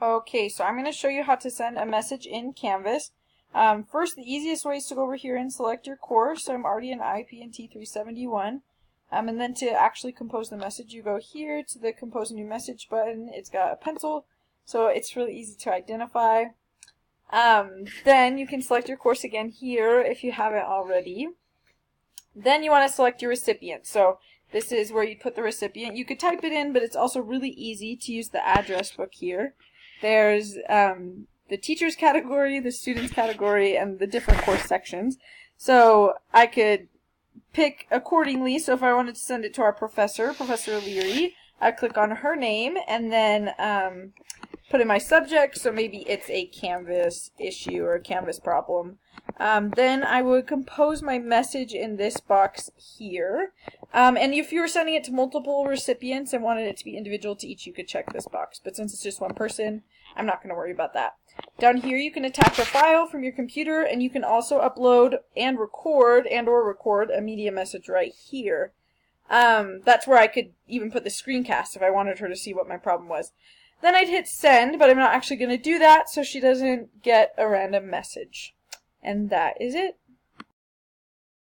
Okay, so I'm going to show you how to send a message in Canvas. First, the easiest way is to go over here and select your course. So I'm already in IPNT 371. And then to actually compose the message, you go here to the Compose a New Message button. It's got a pencil, so it's really easy to identify. Then you can select your course again here if you haven't already. Then you want to select your recipient. So this is where you put the recipient. You could type it in, but it's also really easy to use the address book here. There's the teachers category, the students category, and the different course sections. So I could pick accordingly. So if I wanted to send it to our professor, Professor Leary, I click on her name and then put in my subject. So maybe it's a Canvas issue or a Canvas problem. Then I would compose my message in this box here. And if you were sending it to multiple recipients and wanted it to be individual to each, you could check this box. But since it's just one person, I'm not going to worry about that. Down here you can attach a file from your computer, and you can also upload and record or record a media message right here. That's where I could even put the screencast if I wanted her to see what my problem was. Then I'd hit send, but I'm not actually going to do that so she doesn't get a random message. And that is it.